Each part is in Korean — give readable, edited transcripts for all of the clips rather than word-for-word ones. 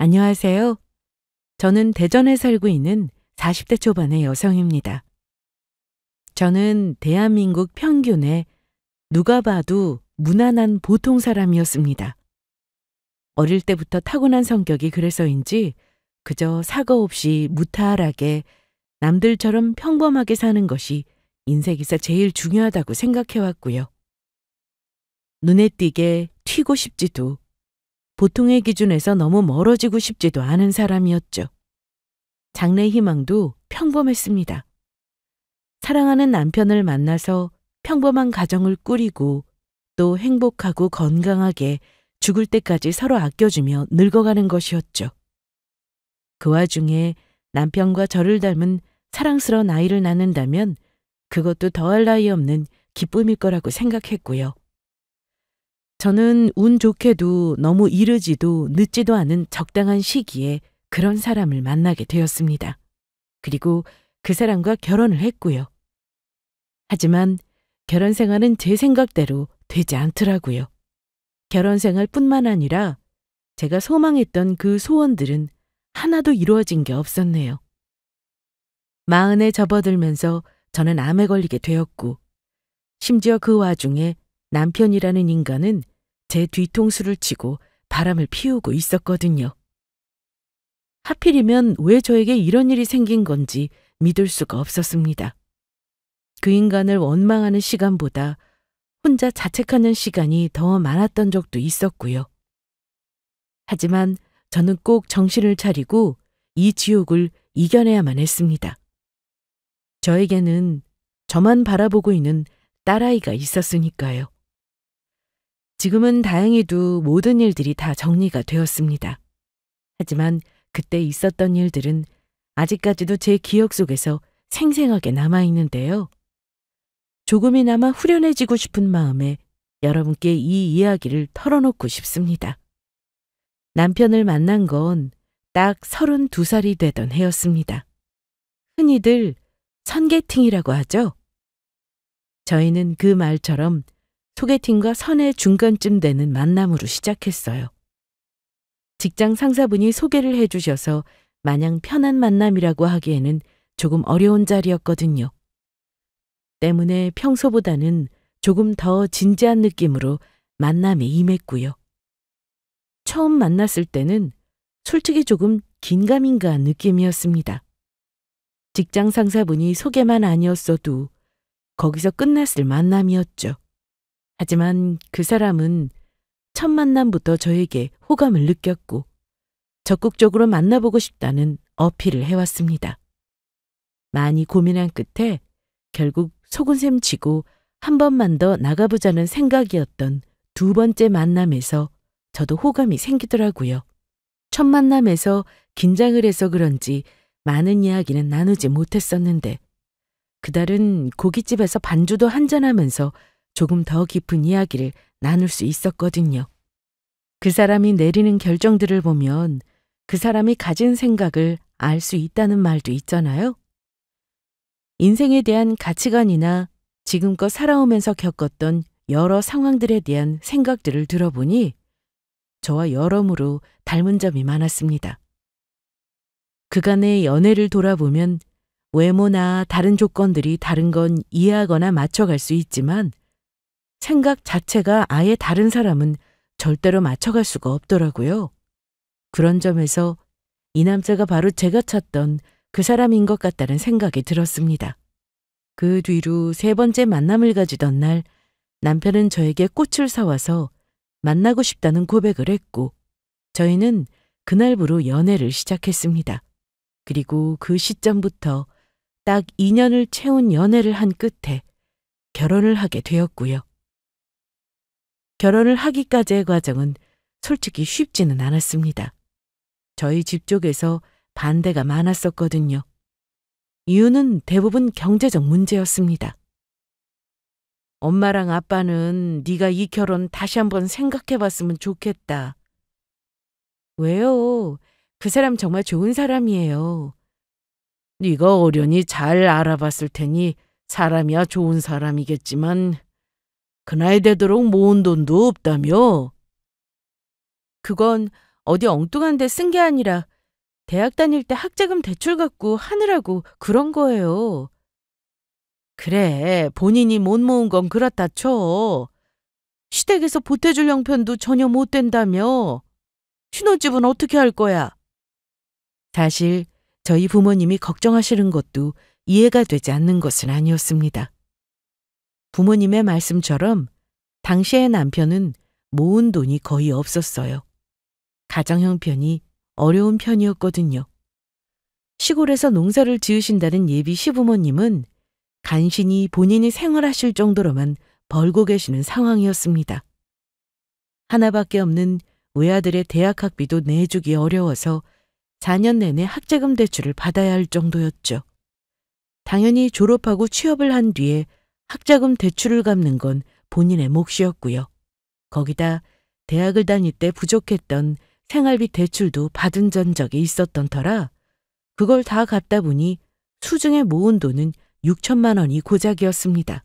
안녕하세요. 저는 대전에 살고 있는 40대 초반의 여성입니다. 저는 대한민국 평균의 누가 봐도 무난한 보통 사람이었습니다. 어릴 때부터 타고난 성격이 그래서인지 그저 사고 없이 무탈하게 남들처럼 평범하게 사는 것이 인생에서 제일 중요하다고 생각해왔고요. 눈에 띄게 튀고 싶지도 보통의 기준에서 너무 멀어지고 싶지도 않은 사람이었죠. 장래 희망도 평범했습니다. 사랑하는 남편을 만나서 평범한 가정을 꾸리고 또 행복하고 건강하게 죽을 때까지 서로 아껴주며 늙어가는 것이었죠. 그 와중에 남편과 저를 닮은 사랑스러운 아이를 낳는다면 그것도 더할 나위 없는 기쁨일 거라고 생각했고요. 저는 운 좋게도 너무 이르지도 늦지도 않은 적당한 시기에 그런 사람을 만나게 되었습니다. 그리고 그 사람과 결혼을 했고요. 하지만 결혼 생활은 제 생각대로 되지 않더라고요. 결혼 생활뿐만 아니라 제가 소망했던 그 소원들은 하나도 이루어진 게 없었네요. 40에 접어들면서 저는 암에 걸리게 되었고 심지어 그 와중에 남편이라는 인간은 제 뒤통수를 치고 바람을 피우고 있었거든요. 하필이면 왜 저에게 이런 일이 생긴 건지 믿을 수가 없었습니다. 그 인간을 원망하는 시간보다 혼자 자책하는 시간이 더 많았던 적도 있었고요. 하지만 저는 꼭 정신을 차리고 이 지옥을 이겨내야만 했습니다. 저에게는 저만 바라보고 있는 딸아이가 있었으니까요. 지금은 다행히도 모든 일들이 다 정리가 되었습니다. 하지만 그때 있었던 일들은 아직까지도 제 기억 속에서 생생하게 남아있는데요. 조금이나마 후련해지고 싶은 마음에 여러분께 이 이야기를 털어놓고 싶습니다. 남편을 만난 건 딱 32살이 되던 해였습니다. 흔히들 선게팅이라고 하죠. 저희는 그 말처럼 소개팅과 선의 중간쯤 되는 만남으로 시작했어요. 직장 상사분이 소개를 해주셔서 마냥 편한 만남이라고 하기에는 조금 어려운 자리였거든요. 때문에 평소보다는 조금 더 진지한 느낌으로 만남에 임했고요. 처음 만났을 때는 솔직히 조금 긴가민가한 느낌이었습니다. 직장 상사분이 소개만 아니었어도 거기서 끝났을 만남이었죠. 하지만 그 사람은 첫 만남부터 저에게 호감을 느꼈고 적극적으로 만나보고 싶다는 어필을 해왔습니다. 많이 고민한 끝에 결국 속은셈 치고 한 번만 더 나가보자는 생각이었던 두 번째 만남에서 저도 호감이 생기더라고요. 첫 만남에서 긴장을 해서 그런지 많은 이야기는 나누지 못했었는데 그달은 고깃집에서 반주도 한잔하면서 조금 더 깊은 이야기를 나눌 수 있었거든요. 그 사람이 내리는 결정들을 보면 그 사람이 가진 생각을 알 수 있다는 말도 있잖아요. 인생에 대한 가치관이나 지금껏 살아오면서 겪었던 여러 상황들에 대한 생각들을 들어보니 저와 여러모로 닮은 점이 많았습니다. 그간의 연애를 돌아보면 외모나 다른 조건들이 다른 건 이해하거나 맞춰갈 수 있지만 생각 자체가 아예 다른 사람은 절대로 맞춰갈 수가 없더라고요. 그런 점에서 이 남자가 바로 제가 찾던 그 사람인 것 같다는 생각이 들었습니다. 그 뒤로 세 번째 만남을 가지던 날 남편은 저에게 꽃을 사와서 만나고 싶다는 고백을 했고 저희는 그날부로 연애를 시작했습니다. 그리고 그 시점부터 딱 2년을 채운 연애를 한 끝에 결혼을 하게 되었고요. 결혼을 하기까지의 과정은 솔직히 쉽지는 않았습니다. 저희 집 쪽에서 반대가 많았었거든요. 이유는 대부분 경제적 문제였습니다. 엄마랑 아빠는 네가 이 결혼 다시 한번 생각해봤으면 좋겠다. 왜요? 그 사람 정말 좋은 사람이에요. 네가 어련히 잘 알아봤을 테니 사람이야 좋은 사람이겠지만 그 나이 되도록 모은 돈도 없다며? 그건 어디 엉뚱한 데 쓴 게 아니라 대학 다닐 때 학자금 대출 갖고 하느라고 그런 거예요. 그래, 본인이 못 모은 건 그렇다 쳐. 시댁에서 보태줄 형편도 전혀 못 된다며. 신혼집은 어떻게 할 거야? 사실 저희 부모님이 걱정하시는 것도 이해가 되지 않는 것은 아니었습니다. 부모님의 말씀처럼 당시의 남편은 모은 돈이 거의 없었어요. 가정 형편이 어려운 편이었거든요. 시골에서 농사를 지으신다는 예비 시부모님은 간신히 본인이 생활하실 정도로만 벌고 계시는 상황이었습니다. 하나밖에 없는 외아들의 대학 학비도 내주기 어려워서 4년 내내 학자금 대출을 받아야 할 정도였죠. 당연히 졸업하고 취업을 한 뒤에 학자금 대출을 갚는 건 본인의 몫이었고요. 거기다 대학을 다닐 때 부족했던 생활비 대출도 받은 전적이 있었던 터라 그걸 다 갚다 보니 수중에 모은 돈은 6천만 원이 고작이었습니다.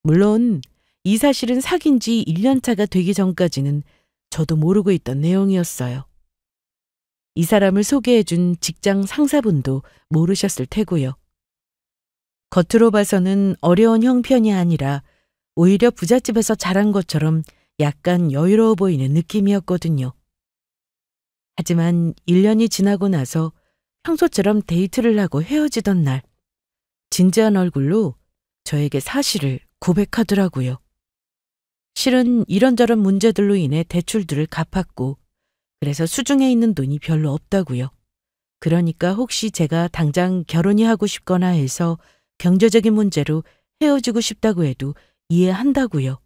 물론 이 사실은 사귄 지 1년 차가 되기 전까지는 저도 모르고 있던 내용이었어요. 이 사람을 소개해준 직장 상사분도 모르셨을 테고요. 겉으로 봐서는 어려운 형편이 아니라 오히려 부잣집에서 자란 것처럼 약간 여유로워 보이는 느낌이었거든요. 하지만 1년이 지나고 나서 평소처럼 데이트를 하고 헤어지던 날 진지한 얼굴로 저에게 사실을 고백하더라고요. 실은 이런저런 문제들로 인해 대출들을 갚았고 그래서 수중에 있는 돈이 별로 없다고요. 그러니까 혹시 제가 당장 결혼이 하고 싶거나 해서 경제적인 문제로 헤어지고 싶다고 해도 이해한다고요.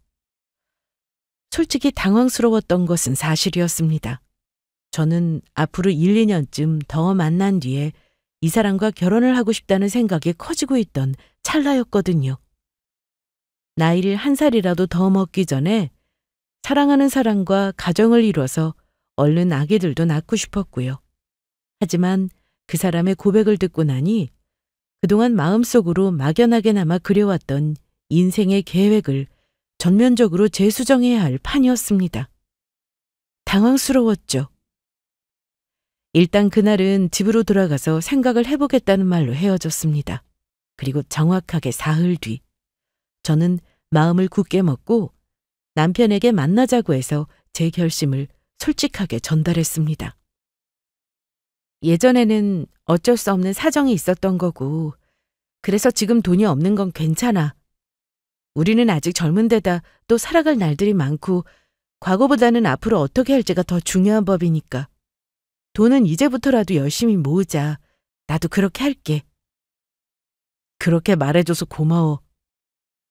솔직히 당황스러웠던 것은 사실이었습니다. 저는 앞으로 1, 2년쯤 더 만난 뒤에 이 사람과 결혼을 하고 싶다는 생각이 커지고 있던 찰나였거든요. 나이를 1살이라도 더 먹기 전에 사랑하는 사람과 가정을 이뤄서 얼른 아기들도 낳고 싶었고요. 하지만 그 사람의 고백을 듣고 나니 그동안 마음속으로 막연하게나마 그려왔던 인생의 계획을 전면적으로 재수정해야 할 판이었습니다. 당황스러웠죠. 일단 그날은 집으로 돌아가서 생각을 해보겠다는 말로 헤어졌습니다. 그리고 정확하게 사흘 뒤 저는 마음을 굳게 먹고 남편에게 만나자고 해서 제 결심을 솔직하게 전달했습니다. 예전에는 어쩔 수 없는 사정이 있었던 거고 그래서 지금 돈이 없는 건 괜찮아. 우리는 아직 젊은 데다 또 살아갈 날들이 많고 과거보다는 앞으로 어떻게 할지가 더 중요한 법이니까. 돈은 이제부터라도 열심히 모으자. 나도 그렇게 할게. 그렇게 말해줘서 고마워.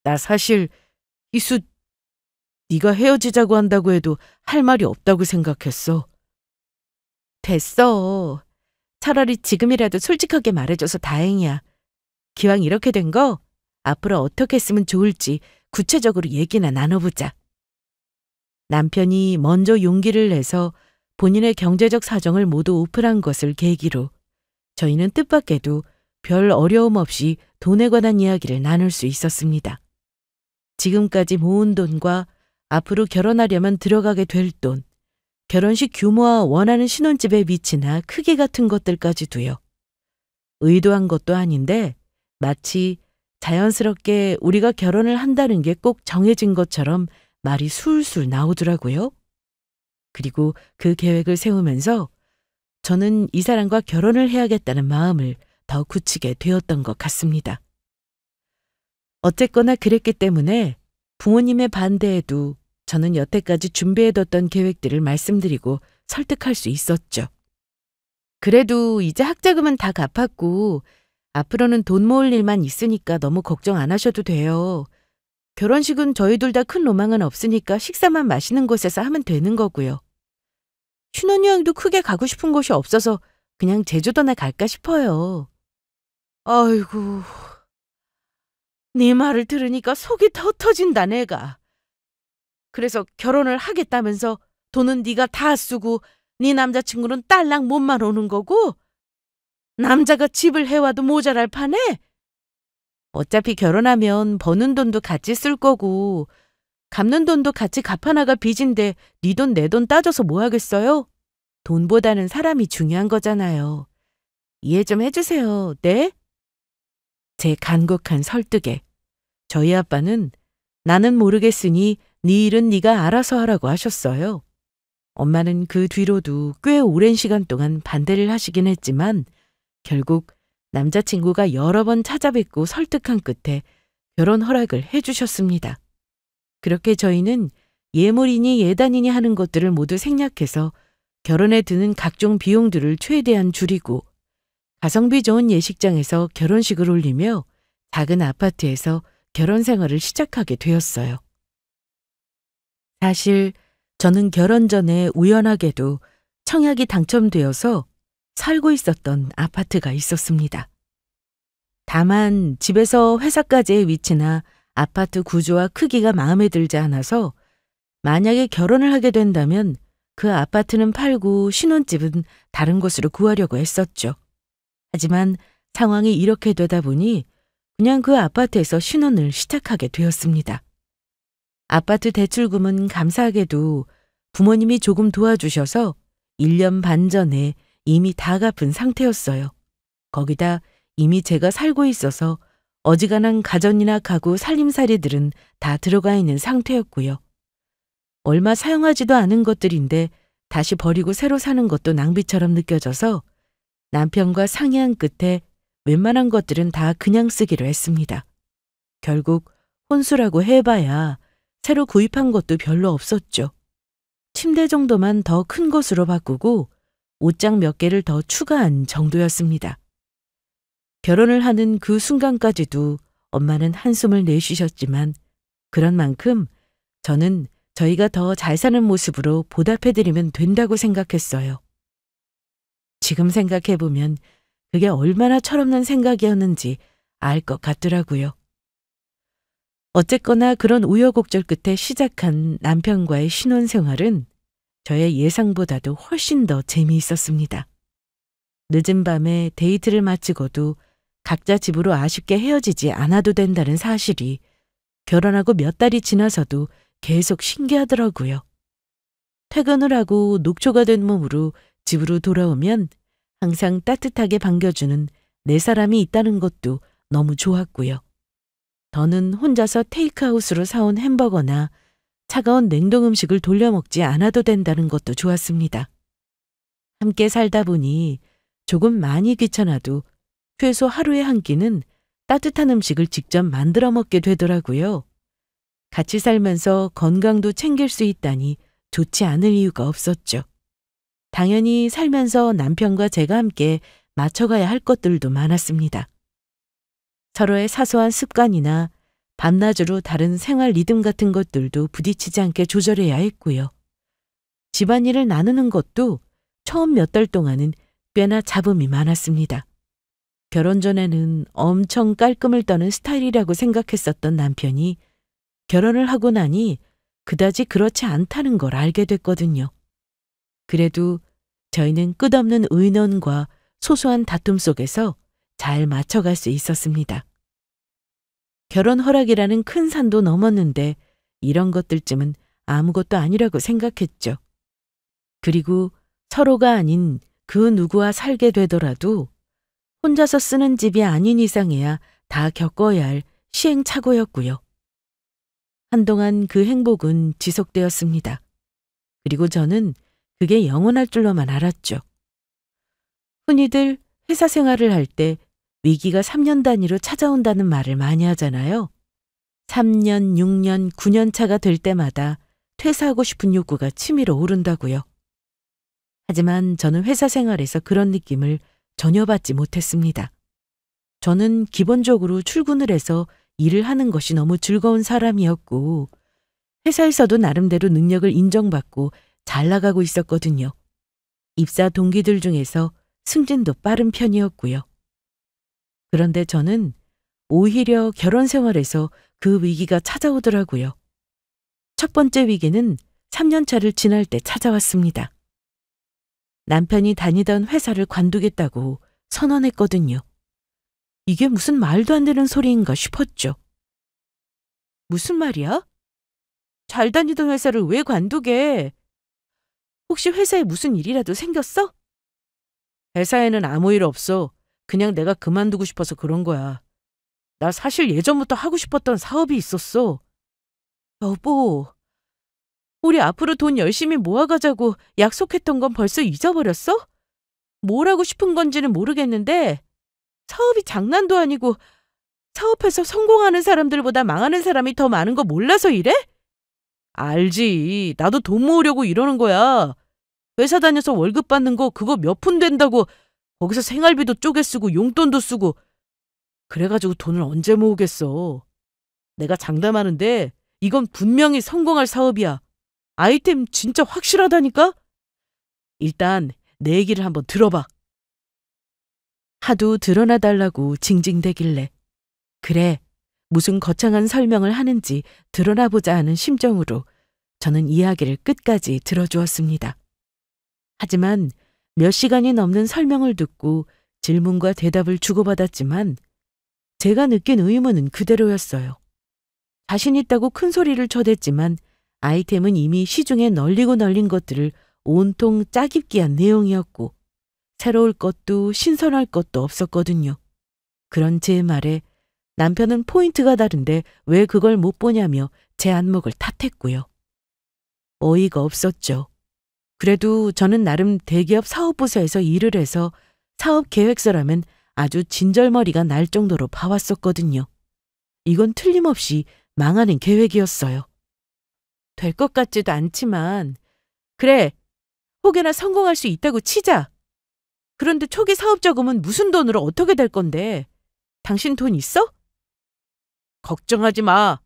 나 사실 희수 네가 헤어지자고 한다고 해도 할 말이 없다고 생각했어. 됐어. 차라리 지금이라도 솔직하게 말해줘서 다행이야. 기왕 이렇게 된 거 앞으로 어떻게 했으면 좋을지 구체적으로 얘기나 나눠보자. 남편이 먼저 용기를 내서 본인의 경제적 사정을 모두 오픈한 것을 계기로 저희는 뜻밖에도 별 어려움 없이 돈에 관한 이야기를 나눌 수 있었습니다. 지금까지 모은 돈과 앞으로 결혼하려면 들어가게 될 돈, 결혼식 규모와 원하는 신혼집의 위치나 크기 같은 것들까지도요. 의도한 것도 아닌데 마치 자연스럽게 우리가 결혼을 한다는 게 꼭 정해진 것처럼 말이 술술 나오더라고요. 그리고 그 계획을 세우면서 저는 이 사람과 결혼을 해야겠다는 마음을 더 굳히게 되었던 것 같습니다. 어쨌거나 그랬기 때문에 부모님의 반대에도 저는 여태까지 준비해뒀던 계획들을 말씀드리고 설득할 수 있었죠. 그래도 이제 학자금은 다 갚았고 앞으로는 돈 모을 일만 있으니까 너무 걱정 안 하셔도 돼요. 결혼식은 저희 둘 다 큰 로망은 없으니까 식사만 맛있는 곳에서 하면 되는 거고요. 신혼여행도 크게 가고 싶은 곳이 없어서 그냥 제주도나 갈까 싶어요. 아이고, 네 말을 들으니까 속이 더 터진다 내가. 그래서 결혼을 하겠다면서 돈은 네가 다 쓰고 네 남자친구는 딸랑 몸만 오는 거고 남자가 집을 해와도 모자랄 판에 어차피 결혼하면 버는 돈도 같이 쓸 거고 갚는 돈도 같이 갚아나갈 빚인데 네 돈 내 돈 따져서 뭐 하겠어요? 돈보다는 사람이 중요한 거잖아요. 이해 좀 해주세요. 네? 제 간곡한 설득에 저희 아빠는 나는 모르겠으니 네 일은 네가 알아서 하라고 하셨어요. 엄마는 그 뒤로도 꽤 오랜 시간 동안 반대를 하시긴 했지만 결국 남자친구가 여러 번 찾아뵙고 설득한 끝에 결혼 허락을 해주셨습니다. 그렇게 저희는 예물이니 예단이니 하는 것들을 모두 생략해서 결혼에 드는 각종 비용들을 최대한 줄이고 가성비 좋은 예식장에서 결혼식을 올리며 작은 아파트에서 결혼 생활을 시작하게 되었어요. 사실 저는 결혼 전에 우연하게도 청약이 당첨되어서 살고 있었던 아파트가 있었습니다. 다만 집에서 회사까지의 위치나 아파트 구조와 크기가 마음에 들지 않아서 만약에 결혼을 하게 된다면 그 아파트는 팔고 신혼집은 다른 곳으로 구하려고 했었죠. 하지만 상황이 이렇게 되다 보니 그냥 그 아파트에서 신혼을 시작하게 되었습니다. 아파트 대출금은 감사하게도 부모님이 조금 도와주셔서 1년 반 전에 이미 다 갚은 상태였어요. 거기다 이미 제가 살고 있어서 어지간한 가전이나 가구 살림살이들은 다 들어가 있는 상태였고요. 얼마 사용하지도 않은 것들인데 다시 버리고 새로 사는 것도 낭비처럼 느껴져서 남편과 상의한 끝에 웬만한 것들은 다 그냥 쓰기로 했습니다. 결국 혼수라고 해봐야 새로 구입한 것도 별로 없었죠. 침대 정도만 더 큰 것으로 바꾸고 옷장 몇 개를 더 추가한 정도였습니다. 결혼을 하는 그 순간까지도 엄마는 한숨을 내쉬셨지만 그런 만큼 저는 저희가 더 잘 사는 모습으로 보답해드리면 된다고 생각했어요. 지금 생각해보면 그게 얼마나 철없는 생각이었는지 알 것 같더라고요. 어쨌거나 그런 우여곡절 끝에 시작한 남편과의 신혼생활은 저의 예상보다도 훨씬 더 재미있었습니다. 늦은 밤에 데이트를 마치고도 각자 집으로 아쉽게 헤어지지 않아도 된다는 사실이 결혼하고 몇 달이 지나서도 계속 신기하더라고요. 퇴근을 하고 녹초가 된 몸으로 집으로 돌아오면 항상 따뜻하게 반겨주는 내 사람이 있다는 것도 너무 좋았고요. 더는 혼자서 테이크아웃으로 사온 햄버거나 차가운 냉동 음식을 돌려 먹지 않아도 된다는 것도 좋았습니다. 함께 살다 보니 조금 많이 귀찮아도 최소 하루에 한 끼는 따뜻한 음식을 직접 만들어 먹게 되더라고요. 같이 살면서 건강도 챙길 수 있다니 좋지 않을 이유가 없었죠. 당연히 살면서 남편과 제가 함께 맞춰가야 할 것들도 많았습니다. 서로의 사소한 습관이나 밤낮으로 다른 생활 리듬 같은 것들도 부딪히지 않게 조절해야 했고요. 집안일을 나누는 것도 처음 몇 달 동안은 꽤나 잡음이 많았습니다. 결혼 전에는 엄청 깔끔을 떠는 스타일이라고 생각했었던 남편이 결혼을 하고 나니 그다지 그렇지 않다는 걸 알게 됐거든요. 그래도 저희는 끝없는 의논과 소소한 다툼 속에서 잘 맞춰갈 수 있었습니다. 결혼 허락이라는 큰 산도 넘었는데 이런 것들쯤은 아무것도 아니라고 생각했죠. 그리고 서로가 아닌 그 누구와 살게 되더라도 혼자서 쓰는 집이 아닌 이상해야 다 겪어야 할 시행착오였고요. 한동안 그 행복은 지속되었습니다. 그리고 저는 그게 영원할 줄로만 알았죠. 흔히들 회사 생활을 할 때 위기가 3년 단위로 찾아온다는 말을 많이 하잖아요. 3년, 6년, 9년 차가 될 때마다 퇴사하고 싶은 욕구가 치밀어 오른다고요. 하지만 저는 회사 생활에서 그런 느낌을 전혀 받지 못했습니다. 저는 기본적으로 출근을 해서 일을 하는 것이 너무 즐거운 사람이었고 회사에서도 나름대로 능력을 인정받고 잘 나가고 있었거든요. 입사 동기들 중에서 승진도 빠른 편이었고요. 그런데 저는 오히려 결혼 생활에서 그 위기가 찾아오더라고요. 첫 번째 위기는 3년 차를 지날 때 찾아왔습니다. 남편이 다니던 회사를 관두겠다고 선언했거든요. 이게 무슨 말도 안 되는 소리인가 싶었죠. 무슨 말이야? 잘 다니던 회사를 왜 관두게? 혹시 회사에 무슨 일이라도 생겼어? 회사에는 아무 일 없어. 그냥 내가 그만두고 싶어서 그런 거야. 나 사실 예전부터 하고 싶었던 사업이 있었어. 여보, 우리 앞으로 돈 열심히 모아가자고 약속했던 건 벌써 잊어버렸어? 뭘 하고 싶은 건지는 모르겠는데 사업이 장난도 아니고 사업해서 성공하는 사람들보다 망하는 사람이 더 많은 거 몰라서 이래? 알지. 나도 돈 모으려고 이러는 거야. 회사 다녀서 월급 받는 거 그거 몇 푼 된다고 거기서 생활비도 쪼개 쓰고 용돈도 쓰고 그래가지고 돈을 언제 모으겠어. 내가 장담하는데 이건 분명히 성공할 사업이야. 아이템 진짜 확실하다니까? 일단 내 얘기를 한번 들어봐. 하도 드러나달라고 징징대길래 그래, 무슨 거창한 설명을 하는지 드러나보자 하는 심정으로 저는 이야기를 끝까지 들어주었습니다. 하지만 몇 시간이 넘는 설명을 듣고 질문과 대답을 주고받았지만 제가 느낀 의문은 그대로였어요. 자신 있다고 큰 소리를 쳐댔지만 아이템은 이미 시중에 널리고 널린 것들을 온통 짜깁기한 내용이었고 새로울 것도 신선할 것도 없었거든요. 그런 제 말에 남편은 포인트가 다른데 왜 그걸 못 보냐며 제 안목을 탓했고요. 어이가 없었죠. 그래도 저는 나름 대기업 사업부서에서 일을 해서 사업 계획서라면 아주 진절머리가 날 정도로 봐왔었거든요. 이건 틀림없이 망하는 계획이었어요. 될 것 같지도 않지만 그래, 혹여나 성공할 수 있다고 치자. 그런데 초기 사업 자금은 무슨 돈으로 어떻게 될 건데? 당신 돈 있어? 걱정하지 마.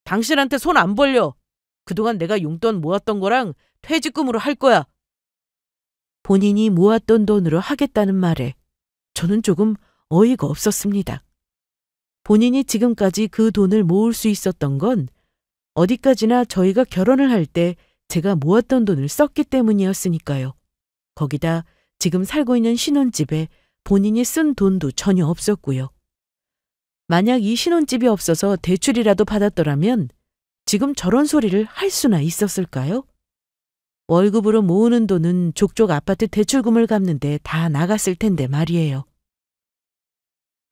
당신한테 손 안 벌려. 그동안 내가 용돈 모았던 거랑 퇴직금으로 할 거야. 본인이 모았던 돈으로 하겠다는 말에 저는 조금 어이가 없었습니다. 본인이 지금까지 그 돈을 모을 수 있었던 건 어디까지나 저희가 결혼을 할 때 제가 모았던 돈을 썼기 때문이었으니까요. 거기다 지금 살고 있는 신혼집에 본인이 쓴 돈도 전혀 없었고요. 만약 이 신혼집이 없어서 대출이라도 받았더라면 지금 저런 소리를 할 수나 있었을까요? 월급으로 모으는 돈은 족족 아파트 대출금을 갚는데 다 나갔을 텐데 말이에요.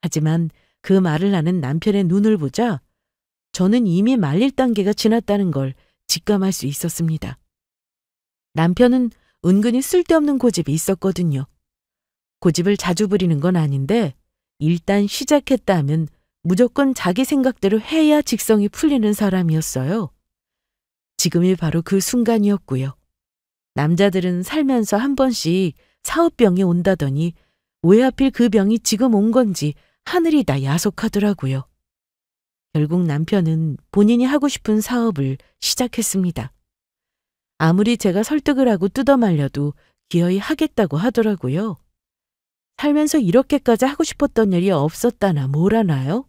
하지만 그 말을 하는 남편의 눈을 보자 저는 이미 말릴 단계가 지났다는 걸 직감할 수 있었습니다. 남편은 은근히 쓸데없는 고집이 있었거든요. 고집을 자주 부리는 건 아닌데 일단 시작했다 하면 무조건 자기 생각대로 해야 직성이 풀리는 사람이었어요. 지금이 바로 그 순간이었고요. 남자들은 살면서 한 번씩 사업병이 온다더니 왜 하필 그 병이 지금 온 건지 하늘이 다 야속하더라고요. 결국 남편은 본인이 하고 싶은 사업을 시작했습니다. 아무리 제가 설득을 하고 뜯어말려도 기어이 하겠다고 하더라고요. 살면서 이렇게까지 하고 싶었던 일이 없었다나 뭐라나요?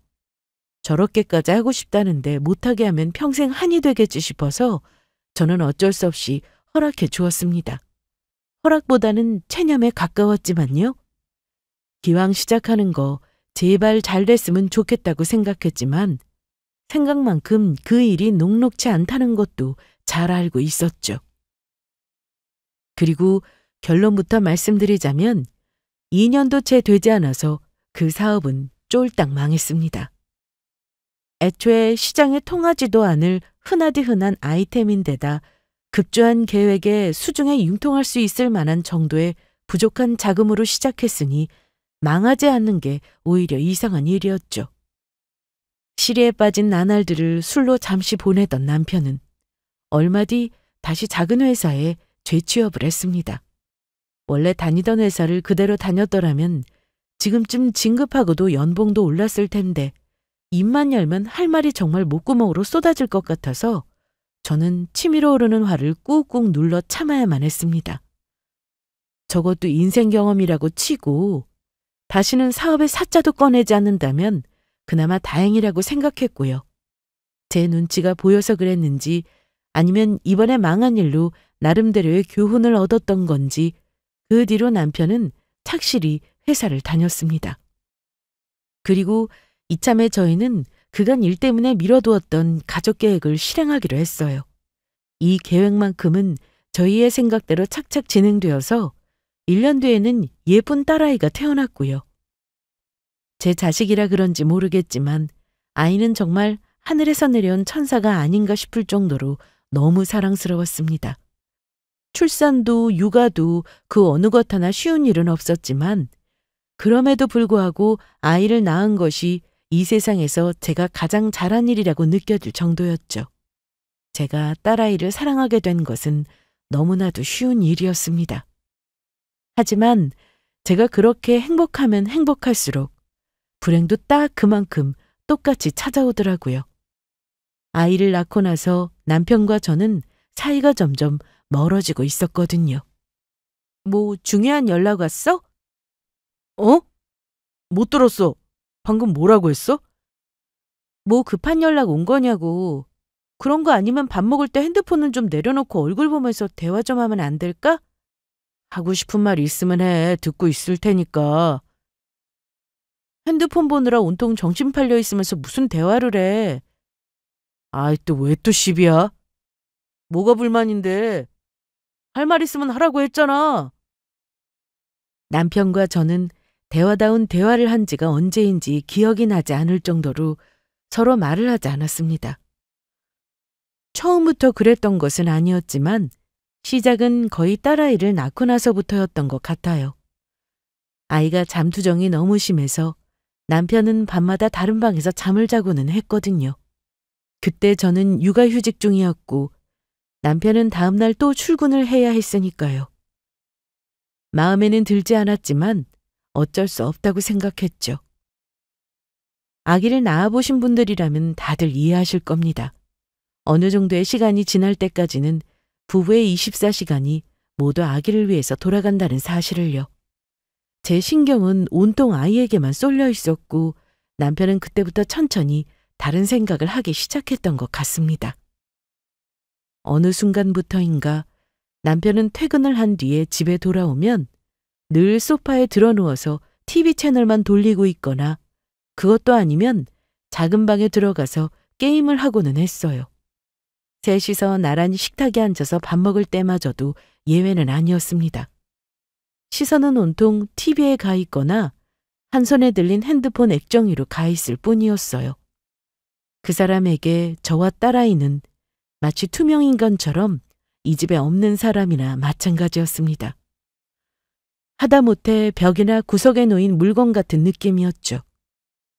저렇게까지 하고 싶다는데 못하게 하면 평생 한이 되겠지 싶어서 저는 어쩔 수 없이 허락해 주었습니다. 허락보다는 체념에 가까웠지만요. 기왕 시작하는 거 제발 잘 됐으면 좋겠다고 생각했지만 생각만큼 그 일이 녹록치 않다는 것도 잘 알고 있었죠. 그리고 결론부터 말씀드리자면 2년도 채 되지 않아서 그 사업은 쫄딱 망했습니다. 애초에 시장에 통하지도 않을 흔하디 흔한 아이템인데다 급조한 계획에 수중에 융통할 수 있을 만한 정도의 부족한 자금으로 시작했으니 망하지 않는 게 오히려 이상한 일이었죠. 시리에 빠진 나날들을 술로 잠시 보내던 남편은 얼마 뒤 다시 작은 회사에 재취업을 했습니다. 원래 다니던 회사를 그대로 다녔더라면 지금쯤 진급하고도 연봉도 올랐을 텐데 입만 열면 할 말이 정말 목구멍으로 쏟아질 것 같아서 저는 치밀어 오르는 화를 꾹꾹 눌러 참아야만 했습니다. 적어도 인생 경험이라고 치고 다시는 사업의 사자도 꺼내지 않는다면 그나마 다행이라고 생각했고요. 제 눈치가 보여서 그랬는지 아니면 이번에 망한 일로 나름대로의 교훈을 얻었던 건지 그 뒤로 남편은 착실히 회사를 다녔습니다. 그리고 이참에 저희는 그간 일 때문에 미뤄두었던 가족 계획을 실행하기로 했어요. 이 계획만큼은 저희의 생각대로 착착 진행되어서 1년 뒤에는 예쁜 딸아이가 태어났고요. 제 자식이라 그런지 모르겠지만 아이는 정말 하늘에서 내려온 천사가 아닌가 싶을 정도로 너무 사랑스러웠습니다. 출산도 육아도 그 어느 것 하나 쉬운 일은 없었지만 그럼에도 불구하고 아이를 낳은 것이 이 세상에서 제가 가장 잘한 일이라고 느껴질 정도였죠. 제가 딸아이를 사랑하게 된 것은 너무나도 쉬운 일이었습니다. 하지만 제가 그렇게 행복하면 행복할수록 불행도 딱 그만큼 똑같이 찾아오더라고요. 아이를 낳고 나서 남편과 저는 사이가 점점 멀어지고 있었거든요. 뭐 중요한 연락 왔어? 어? 못 들었어. 방금 뭐라고 했어? 뭐 급한 연락 온 거냐고. 그런 거 아니면 밥 먹을 때 핸드폰은 좀 내려놓고 얼굴 보면서 대화 좀 하면 안 될까? 하고 싶은 말 있으면 해. 듣고 있을 테니까. 핸드폰 보느라 온통 정신 팔려 있으면서 무슨 대화를 해. 아이 또 왜 또 시비야? 뭐가 불만인데? 할 말 있으면 하라고 했잖아. 남편과 저는 대화다운 대화를 한 지가 언제인지 기억이 나지 않을 정도로 서로 말을 하지 않았습니다. 처음부터 그랬던 것은 아니었지만 시작은 거의 딸아이를 낳고 나서부터였던 것 같아요. 아이가 잠투정이 너무 심해서 남편은 밤마다 다른 방에서 잠을 자고는 했거든요. 그때 저는 육아휴직 중이었고 남편은 다음날 또 출근을 해야 했으니까요. 마음에는 들지 않았지만 어쩔 수 없다고 생각했죠. 아기를 낳아보신 분들이라면 다들 이해하실 겁니다. 어느 정도의 시간이 지날 때까지는 부부의 24시간이 모두 아기를 위해서 돌아간다는 사실을요. 제 신경은 온통 아이에게만 쏠려 있었고 남편은 그때부터 천천히 다른 생각을 하기 시작했던 것 같습니다. 어느 순간부터인가 남편은 퇴근을 한 뒤에 집에 돌아오면 늘 소파에 드러누워서 TV 채널만 돌리고 있거나 그것도 아니면 작은 방에 들어가서 게임을 하고는 했어요. 셋이서 나란히 식탁에 앉아서 밥 먹을 때마저도 예외는 아니었습니다. 시선은 온통 TV에 가 있거나 한 손에 들린 핸드폰 액정위로 가 있을 뿐이었어요. 그 사람에게 저와 딸아이는 마치 투명인간처럼 이 집에 없는 사람이나 마찬가지였습니다. 하다못해 벽이나 구석에 놓인 물건 같은 느낌이었죠.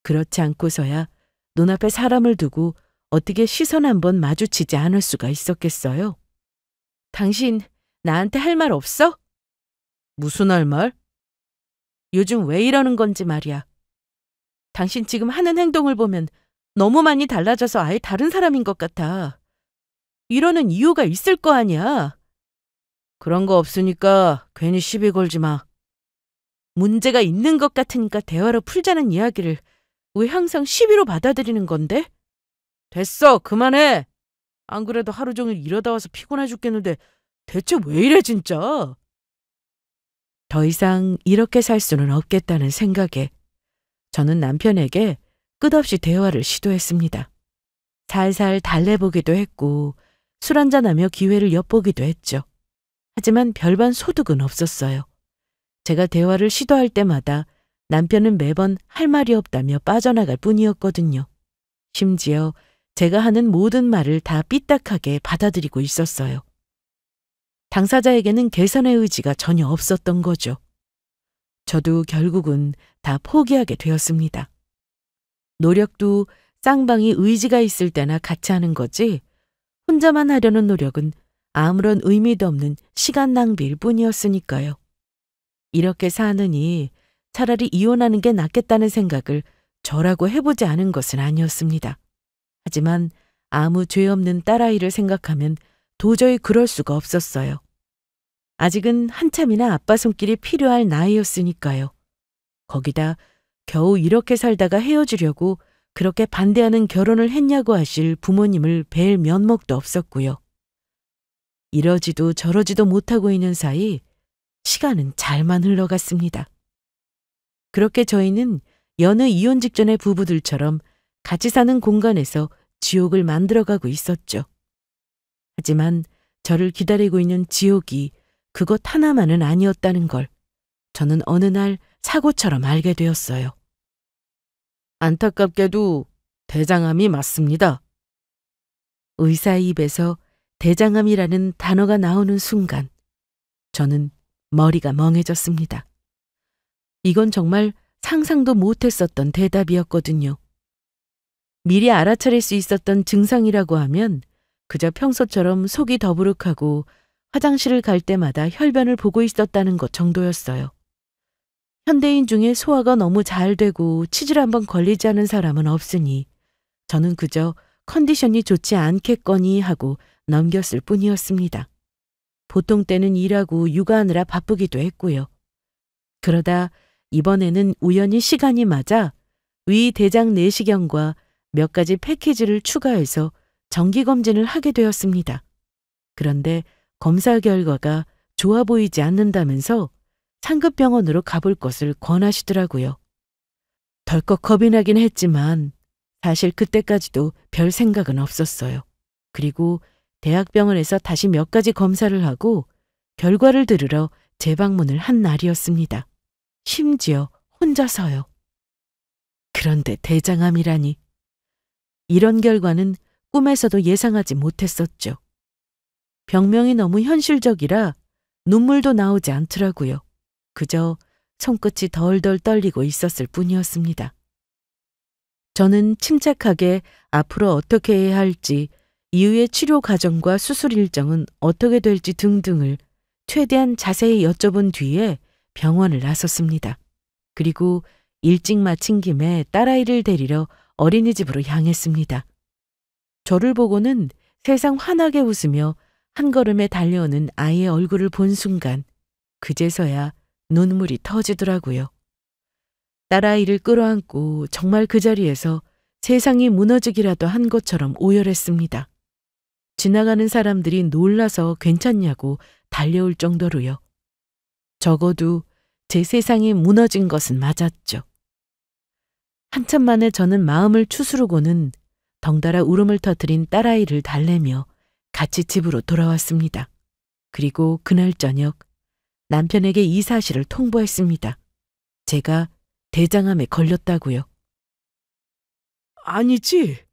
그렇지 않고서야 눈앞에 사람을 두고 어떻게 시선 한번 마주치지 않을 수가 있었겠어요? 당신 나한테 할 말 없어? 무슨 할 말? 요즘 왜 이러는 건지 말이야. 당신 지금 하는 행동을 보면 너무 많이 달라져서 아예 다른 사람인 것 같아. 이러는 이유가 있을 거 아니야. 그런 거 없으니까 괜히 시비 걸지 마. 문제가 있는 것 같으니까 대화로 풀자는 이야기를 왜 항상 시비로 받아들이는 건데? 됐어, 그만해. 안 그래도 하루 종일 이러다 와서 피곤해 죽겠는데 대체 왜 이래 진짜? 더 이상 이렇게 살 수는 없겠다는 생각에 저는 남편에게 끝없이 대화를 시도했습니다. 살살 달래보기도 했고 술 한잔하며 기회를 엿보기도 했죠. 하지만 별반 소득은 없었어요. 제가 대화를 시도할 때마다 남편은 매번 할 말이 없다며 빠져나갈 뿐이었거든요. 심지어 제가 하는 모든 말을 다 삐딱하게 받아들이고 있었어요. 당사자에게는 개선의 의지가 전혀 없었던 거죠. 저도 결국은 다 포기하게 되었습니다. 노력도 쌍방이 의지가 있을 때나 같이 하는 거지 혼자만 하려는 노력은 아무런 의미도 없는 시간 낭비일 뿐이었으니까요. 이렇게 사느니 차라리 이혼하는 게 낫겠다는 생각을 저라고 해보지 않은 것은 아니었습니다. 하지만 아무 죄 없는 딸아이를 생각하면 도저히 그럴 수가 없었어요. 아직은 한참이나 아빠 손길이 필요할 나이였으니까요. 거기다 겨우 이렇게 살다가 헤어지려고 그렇게 반대하는 결혼을 했냐고 하실 부모님을 뵐 면목도 없었고요. 이러지도 저러지도 못하고 있는 사이 시간은 잘만 흘러갔습니다. 그렇게 저희는 여느 이혼 직전의 부부들처럼 같이 사는 공간에서 지옥을 만들어가고 있었죠. 하지만 저를 기다리고 있는 지옥이 그것 하나만은 아니었다는 걸 저는 어느 날 사고처럼 알게 되었어요. 안타깝게도 대장암이 맞습니다. 의사의 입에서 대장암이라는 단어가 나오는 순간 저는 머리가 멍해졌습니다. 이건 정말 상상도 못했었던 대답이었거든요. 미리 알아차릴 수 있었던 증상이라고 하면 그저 평소처럼 속이 더부룩하고 화장실을 갈 때마다 혈변을 보고 있었다는 것 정도였어요. 현대인 중에 소화가 너무 잘 되고 치질 한번 걸리지 않은 사람은 없으니 저는 그저 컨디션이 좋지 않겠거니 하고 넘겼을 뿐이었습니다. 보통 때는 일하고 육아하느라 바쁘기도 했고요. 그러다 이번에는 우연히 시간이 맞아 위 대장 내시경과 몇 가지 패키지를 추가해서 정기검진을 하게 되었습니다. 그런데 검사 결과가 좋아 보이지 않는다면서 상급병원으로 가볼 것을 권하시더라고요. 덜컥 겁이 나긴 했지만 사실 그때까지도 별 생각은 없었어요. 그리고 대학병원에서 다시 몇 가지 검사를 하고 결과를 들으러 재방문을 한 날이었습니다. 심지어 혼자서요. 그런데 대장암이라니. 이런 결과는 꿈에서도 예상하지 못했었죠. 병명이 너무 현실적이라 눈물도 나오지 않더라고요. 그저 손끝이 덜덜 떨리고 있었을 뿐이었습니다. 저는 침착하게 앞으로 어떻게 해야 할지, 이후의 치료 과정과 수술 일정은 어떻게 될지 등등을 최대한 자세히 여쭤본 뒤에 병원을 나섰습니다. 그리고 일찍 마친 김에 딸아이를 데리러 어린이집으로 향했습니다. 저를 보고는 세상 환하게 웃으며 한 걸음에 달려오는 아이의 얼굴을 본 순간 그제서야 눈물이 터지더라고요. 딸아이를 끌어안고 정말 그 자리에서 세상이 무너지기라도 한 것처럼 오열했습니다. 지나가는 사람들이 놀라서 괜찮냐고 달려올 정도로요. 적어도 제 세상이 무너진 것은 맞았죠. 한참 만에 저는 마음을 추스르고는 덩달아 울음을 터뜨린 딸아이를 달래며 같이 집으로 돌아왔습니다. 그리고 그날 저녁 남편에게 이 사실을 통보했습니다. 제가 대장암에 걸렸다고요. 아니지.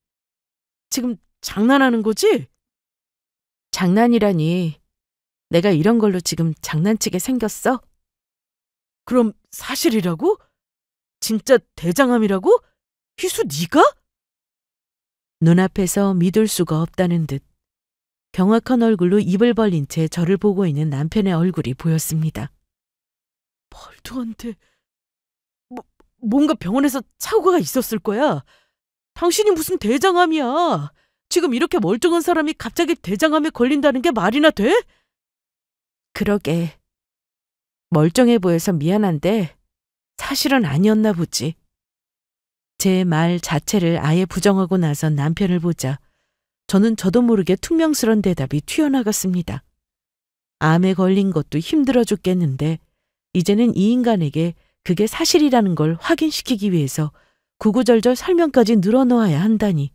지금 장난하는 거지? 장난이라니. 내가 이런 걸로 지금 장난치게 생겼어? 그럼 사실이라고? 진짜 대장암이라고? 희수 네가? 눈앞에서 믿을 수가 없다는 듯 경악한 얼굴로 입을 벌린 채 저를 보고 있는 남편의 얼굴이 보였습니다. 말도 안 돼. 뭔가 병원에서 착오가 있었을 거야. 당신이 무슨 대장암이야. 지금 이렇게 멀쩡한 사람이 갑자기 대장암에 걸린다는 게 말이나 돼? 그러게. 멀쩡해 보여서 미안한데 사실은 아니었나 보지. 제 말 자체를 아예 부정하고 나선 남편을 보자 저는 저도 모르게 퉁명스런 대답이 튀어나갔습니다. 암에 걸린 것도 힘들어 죽겠는데 이제는 이 인간에게 그게 사실이라는 걸 확인시키기 위해서 구구절절 설명까지 늘어놓아야 한다니.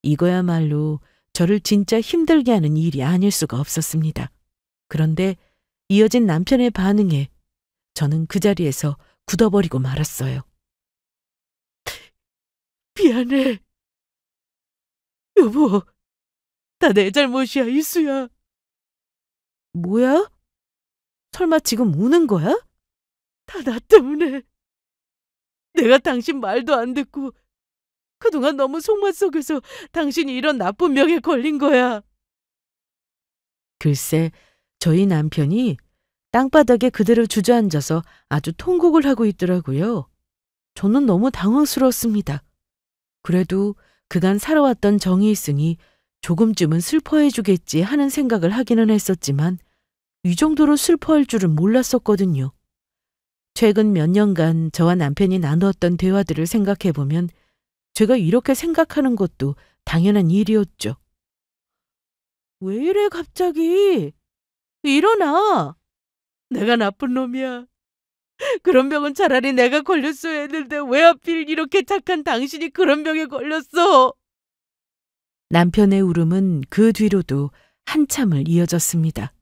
이거야말로 저를 진짜 힘들게 하는 일이 아닐 수가 없었습니다. 그런데 이어진 남편의 반응에 저는 그 자리에서 굳어버리고 말았어요. 미안해. 여보, 다 내 잘못이야, 이수야. 뭐야? 설마 지금 우는 거야? 다 나 때문에. 내가 당신 말도 안 듣고 그동안 너무 속만 썩여서 당신이 이런 나쁜 병에 걸린 거야. 글쎄, 저희 남편이 땅바닥에 그대로 주저앉아서 아주 통곡을 하고 있더라고요. 저는 너무 당황스러웠습니다. 그래도 그간 살아왔던 정이 있으니 조금쯤은 슬퍼해 주겠지 하는 생각을 하기는 했었지만 이 정도로 슬퍼할 줄은 몰랐었거든요. 최근 몇 년간 저와 남편이 나누었던 대화들을 생각해보면 제가 이렇게 생각하는 것도 당연한 일이었죠. 왜 이래 갑자기? 일어나. 내가 나쁜 놈이야. 그런 병은 차라리 내가 걸렸어야 했는데 왜 하필 이렇게 착한 당신이 그런 병에 걸렸어? 남편의 울음은 그 뒤로도 한참을 이어졌습니다.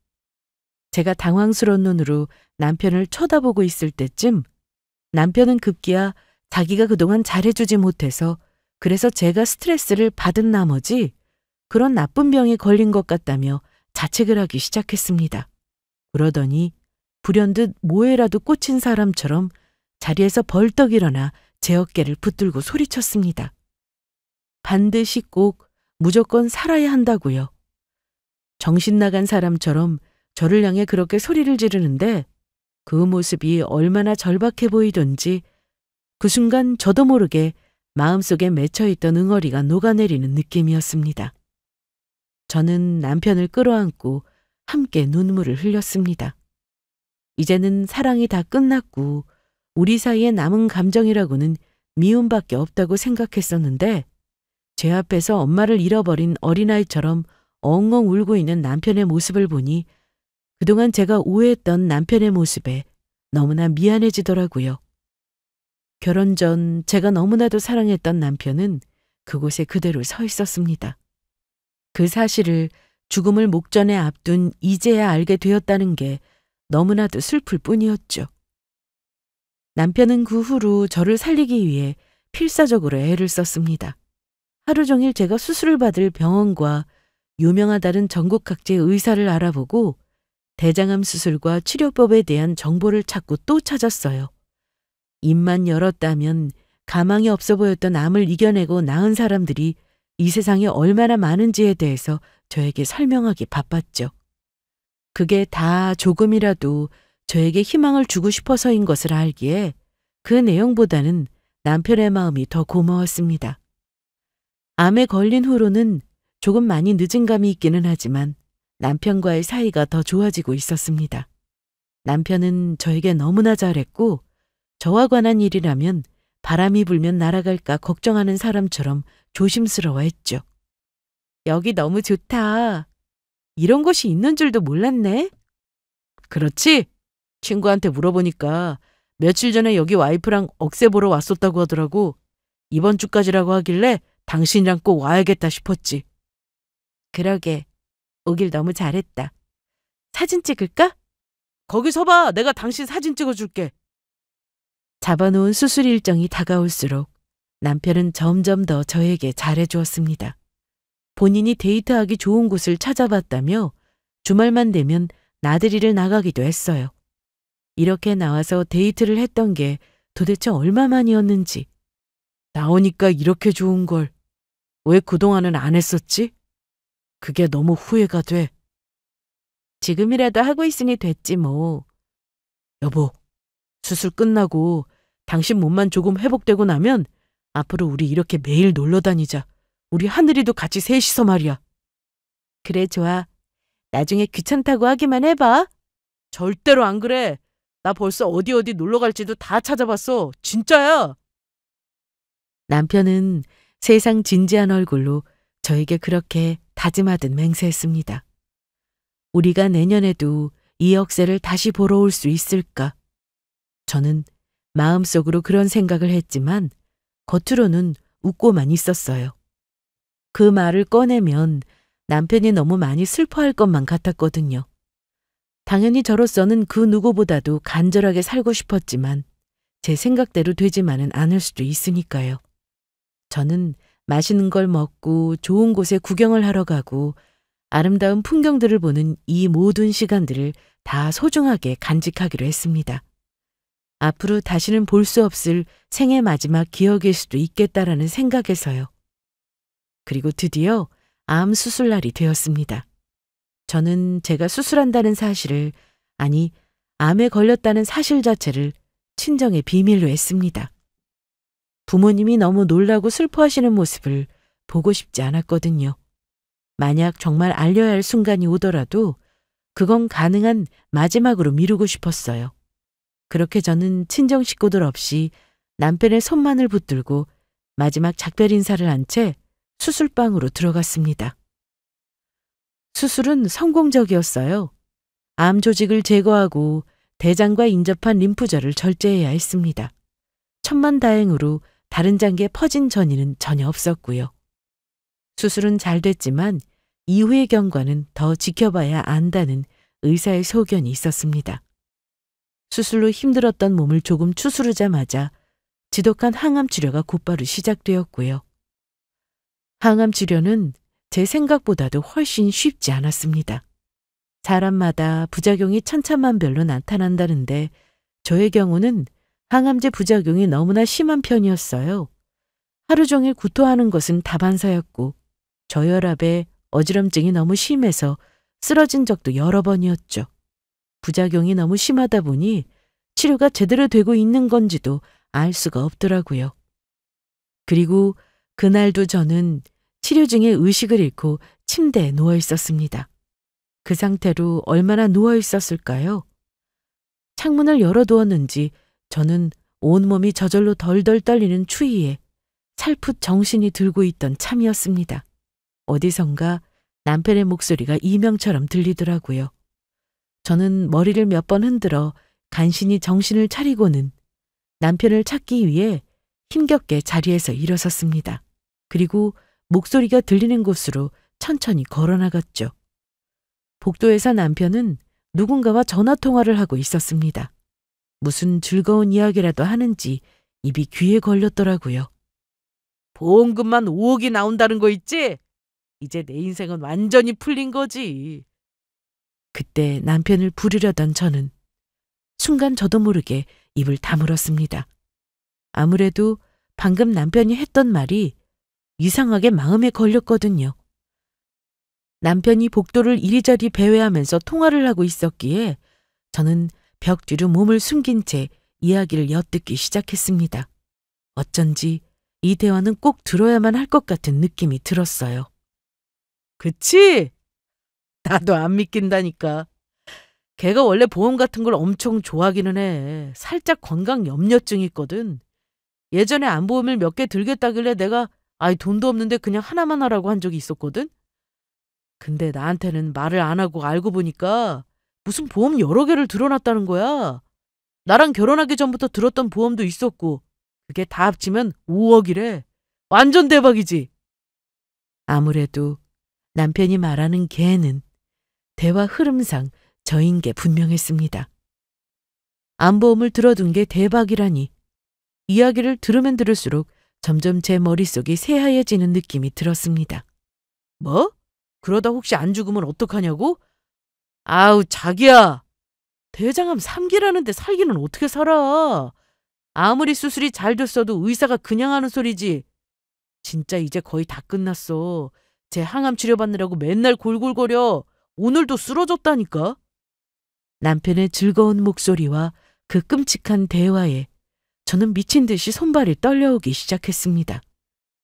제가 당황스러운 눈으로 남편을 쳐다보고 있을 때쯤 남편은 급기야 자기가 그동안 잘해주지 못해서 그래서 제가 스트레스를 받은 나머지 그런 나쁜 병에 걸린 것 같다며 자책을 하기 시작했습니다. 그러더니 불현듯 뭐에라도 꽂힌 사람처럼 자리에서 벌떡 일어나 제 어깨를 붙들고 소리쳤습니다. 반드시 꼭 무조건 살아야 한다고요. 정신 나간 사람처럼 저를 향해 그렇게 소리를 지르는데 그 모습이 얼마나 절박해 보이던지 그 순간 저도 모르게 마음속에 맺혀있던 응어리가 녹아내리는 느낌이었습니다. 저는 남편을 끌어안고 함께 눈물을 흘렸습니다. 이제는 사랑이 다 끝났고 우리 사이에 남은 감정이라고는 미움밖에 없다고 생각했었는데 제 앞에서 엄마를 잃어버린 어린아이처럼 엉엉 울고 있는 남편의 모습을 보니 그동안 제가 오해했던 남편의 모습에 너무나 미안해지더라고요. 결혼 전 제가 너무나도 사랑했던 남편은 그곳에 그대로 서 있었습니다. 그 사실을 죽음을 목전에 앞둔 이제야 알게 되었다는 게 너무나도 슬플 뿐이었죠. 남편은 그 후로 저를 살리기 위해 필사적으로 애를 썼습니다. 하루 종일 제가 수술을 받을 병원과 유명하다는 전국 각지의 의사를 알아보고 대장암 수술과 치료법에 대한 정보를 찾고 또 찾았어요. 입만 열었다면 가망이 없어 보였던 암을 이겨내고 나은 사람들이 이 세상에 얼마나 많은지에 대해서 저에게 설명하기 바빴죠. 그게 다 조금이라도 저에게 희망을 주고 싶어서인 것을 알기에 그 내용보다는 남편의 마음이 더 고마웠습니다. 암에 걸린 후로는 조금 많이 늦은 감이 있기는 하지만 남편과의 사이가 더 좋아지고 있었습니다. 남편은 저에게 너무나 잘했고 저와 관한 일이라면 바람이 불면 날아갈까 걱정하는 사람처럼 조심스러워했죠. 여기 너무 좋다. 이런 곳이 있는 줄도 몰랐네. 그렇지? 친구한테 물어보니까 며칠 전에 여기 와이프랑 억새 보러 왔었다고 하더라고. 이번 주까지라고 하길래 당신이랑 꼭 와야겠다 싶었지. 그러게. 오길 너무 잘했다. 사진 찍을까? 거기 서봐. 내가 당신 사진 찍어줄게. 잡아놓은 수술 일정이 다가올수록 남편은 점점 더 저에게 잘해주었습니다. 본인이 데이트하기 좋은 곳을 찾아봤다며 주말만 되면 나들이를 나가기도 했어요. 이렇게 나와서 데이트를 했던 게 도대체 얼마만이었는지. 나오니까 이렇게 좋은 걸 왜 그동안은 안 했었지? 그게 너무 후회가 돼. 지금이라도 하고 있으니 됐지 뭐. 여보, 수술 끝나고 당신 몸만 조금 회복되고 나면 앞으로 우리 이렇게 매일 놀러 다니자. 우리 하늘이도 같이 셋이서 말이야. 그래 좋아. 나중에 귀찮다고 하기만 해봐. 절대로 안 그래. 나 벌써 어디 놀러 갈지도 다 찾아봤어. 진짜야. 남편은 세상 진지한 얼굴로 저에게 그렇게 다짐하듯 맹세했습니다. 우리가 내년에도 이 억새를 다시 보러 올 수 있을까? 저는 마음속으로 그런 생각을 했지만 겉으로는 웃고만 있었어요. 그 말을 꺼내면 남편이 너무 많이 슬퍼할 것만 같았거든요. 당연히 저로서는 그 누구보다도 간절하게 살고 싶었지만 제 생각대로 되지만은 않을 수도 있으니까요. 저는 맛있는 걸 먹고 좋은 곳에 구경을 하러 가고 아름다운 풍경들을 보는 이 모든 시간들을 다 소중하게 간직하기로 했습니다. 앞으로 다시는 볼 수 없을 생애 마지막 기억일 수도 있겠다라는 생각에서요. 그리고 드디어 암 수술날이 되었습니다. 저는 제가 수술한다는 사실을, 아니 암에 걸렸다는 사실 자체를 친정에 비밀로 했습니다. 부모님이 너무 놀라고 슬퍼하시는 모습을 보고 싶지 않았거든요. 만약 정말 알려야 할 순간이 오더라도 그건 가능한 마지막으로 미루고 싶었어요. 그렇게 저는 친정 식구들 없이 남편의 손만을 붙들고 마지막 작별 인사를 한 채 수술방으로 들어갔습니다. 수술은 성공적이었어요. 암 조직을 제거하고 대장과 인접한 림프절을 절제해야 했습니다. 천만다행으로 다른 장기에 퍼진 전이는 전혀 없었고요. 수술은 잘 됐지만 이후의 경과는 더 지켜봐야 안다는 의사의 소견이 있었습니다. 수술로 힘들었던 몸을 조금 추스르자마자 지독한 항암 치료가 곧바로 시작되었고요. 항암 치료는 제 생각보다도 훨씬 쉽지 않았습니다. 사람마다 부작용이 천차만별로 나타난다는데 저의 경우는 항암제 부작용이 너무나 심한 편이었어요. 하루 종일 구토하는 것은 다반사였고 저혈압에 어지럼증이 너무 심해서 쓰러진 적도 여러 번이었죠. 부작용이 너무 심하다 보니 치료가 제대로 되고 있는 건지도 알 수가 없더라고요. 그리고 그날도 저는 치료 중에 의식을 잃고 침대에 누워 있었습니다. 그 상태로 얼마나 누워 있었을까요? 창문을 열어두었는지 저는 온몸이 저절로 덜덜 떨리는 추위에 살풋 정신이 들고 있던 참이었습니다. 어디선가 남편의 목소리가 이명처럼 들리더라고요. 저는 머리를 몇 번 흔들어 간신히 정신을 차리고는 남편을 찾기 위해 힘겹게 자리에서 일어섰습니다. 그리고 목소리가 들리는 곳으로 천천히 걸어나갔죠. 복도에서 남편은 누군가와 전화통화를 하고 있었습니다. 무슨 즐거운 이야기라도 하는지 입이 귀에 걸렸더라고요. 보험금만 5억이 나온다는 거 있지? 이제 내 인생은 완전히 풀린 거지. 그때 남편을 부르려던 저는 순간 저도 모르게 입을 다물었습니다. 아무래도 방금 남편이 했던 말이 이상하게 마음에 걸렸거든요. 남편이 복도를 이리저리 배회하면서 통화를 하고 있었기에 저는 벽 뒤로 몸을 숨긴 채 이야기를 엿듣기 시작했습니다. 어쩐지 이 대화는 꼭 들어야만 할 것 같은 느낌이 들었어요. 그치? 나도 안 믿긴다니까. 걔가 원래 보험 같은 걸 엄청 좋아하기는 해. 살짝 건강 염려증이 있거든. 예전에 안보험을 몇 개 들겠다길래 내가 돈도 없는데 그냥 하나만 하라고 한 적이 있었거든. 근데 나한테는 말을 안 하고 알고 보니까 무슨 보험 여러 개를 들어놨다는 거야. 나랑 결혼하기 전부터 들었던 보험도 있었고 그게 다 합치면 5억이래. 완전 대박이지. 아무래도 남편이 말하는 걔는 대화 흐름상 저인 게 분명했습니다. 안보험을 들어둔 게 대박이라니. 이야기를 들으면 들을수록 점점 제 머릿속이 새하얘지는 느낌이 들었습니다. 뭐? 그러다 혹시 안 죽으면 어떡하냐고? 아우 자기야. 대장암 3기라는데 살기는 어떻게 살아? 아무리 수술이 잘 됐어도 의사가 그냥 하는 소리지. 진짜 이제 거의 다 끝났어. 제 항암 치료받느라고 맨날 골골거려. 오늘도 쓰러졌다니까. 남편의 즐거운 목소리와 그 끔찍한 대화에 저는 미친 듯이 손발이 떨려오기 시작했습니다.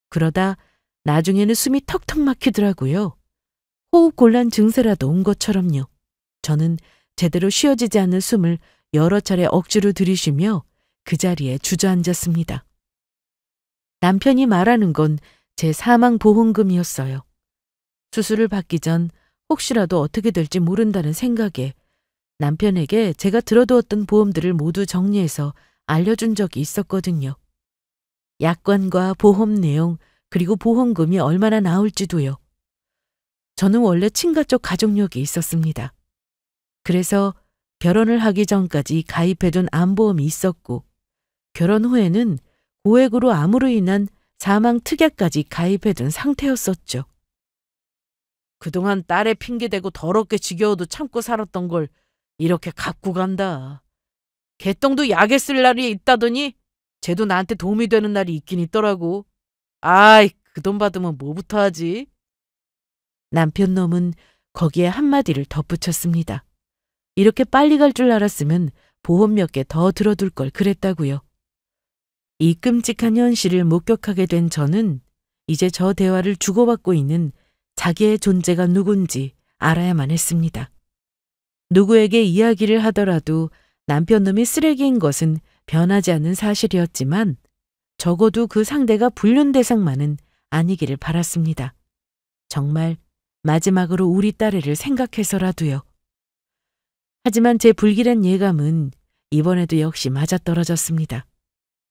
그러다 나중에는 숨이 턱턱 막히더라고요. 호흡곤란 증세라도 온 것처럼요. 저는 제대로 쉬어지지 않는 숨을 여러 차례 억지로 들이쉬며 그 자리에 주저앉았습니다. 남편이 말하는 건 제 사망보험금이었어요. 수술을 받기 전 혹시라도 어떻게 될지 모른다는 생각에 남편에게 제가 들어두었던 보험들을 모두 정리해서 알려준 적이 있었거든요. 약관과 보험 내용 그리고 보험금이 얼마나 나올지도요. 저는 원래 친가 쪽 가족력이 있었습니다. 그래서 결혼을 하기 전까지 가입해둔 암보험이 있었고 결혼 후에는 고액으로 암으로 인한 사망 특약까지 가입해둔 상태였었죠. 그동안 딸의 핑계대고 더럽게 지겨워도 참고 살았던 걸 이렇게 갚고 간다. 개똥도 약에 쓸 날이 있다더니 쟤도 나한테 도움이 되는 날이 있긴 있더라고. 아이, 그 돈 받으면 뭐부터 하지? 남편 놈은 거기에 한마디를 덧붙였습니다. 이렇게 빨리 갈 줄 알았으면 보험 몇 개 더 들어둘 걸 그랬다고요. 이 끔찍한 현실을 목격하게 된 저는 이제 저 대화를 주고받고 있는 자기의 존재가 누군지 알아야만 했습니다. 누구에게 이야기를 하더라도 남편놈이 쓰레기인 것은 변하지 않는 사실이었지만 적어도 그 상대가 불륜 대상만은 아니기를 바랐습니다. 정말 마지막으로 우리 딸애를 생각해서라도요. 하지만 제 불길한 예감은 이번에도 역시 맞아떨어졌습니다.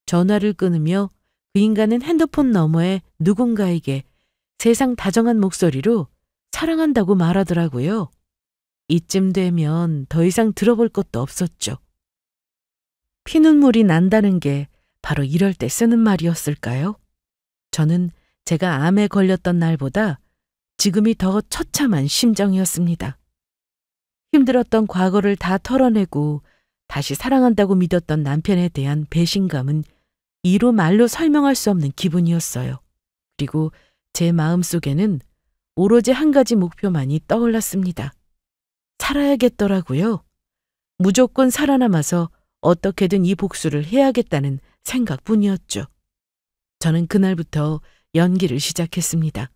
전화를 끊으며 그 인간은 핸드폰 너머에 누군가에게 세상 다정한 목소리로 사랑한다고 말하더라고요. 이쯤 되면 더 이상 들어볼 것도 없었죠. 피눈물이 난다는 게 바로 이럴 때 쓰는 말이었을까요? 저는 제가 암에 걸렸던 날보다 지금이 더 처참한 심정이었습니다. 힘들었던 과거를 다 털어내고 다시 사랑한다고 믿었던 남편에 대한 배신감은 이로 말로 설명할 수 없는 기분이었어요. 그리고 제 마음속에는 오로지 한 가지 목표만이 떠올랐습니다. 살아야겠더라고요. 무조건 살아남아서 어떻게든 이 복수를 해야겠다는 생각뿐이었죠. 저는 그날부터 연기를 시작했습니다.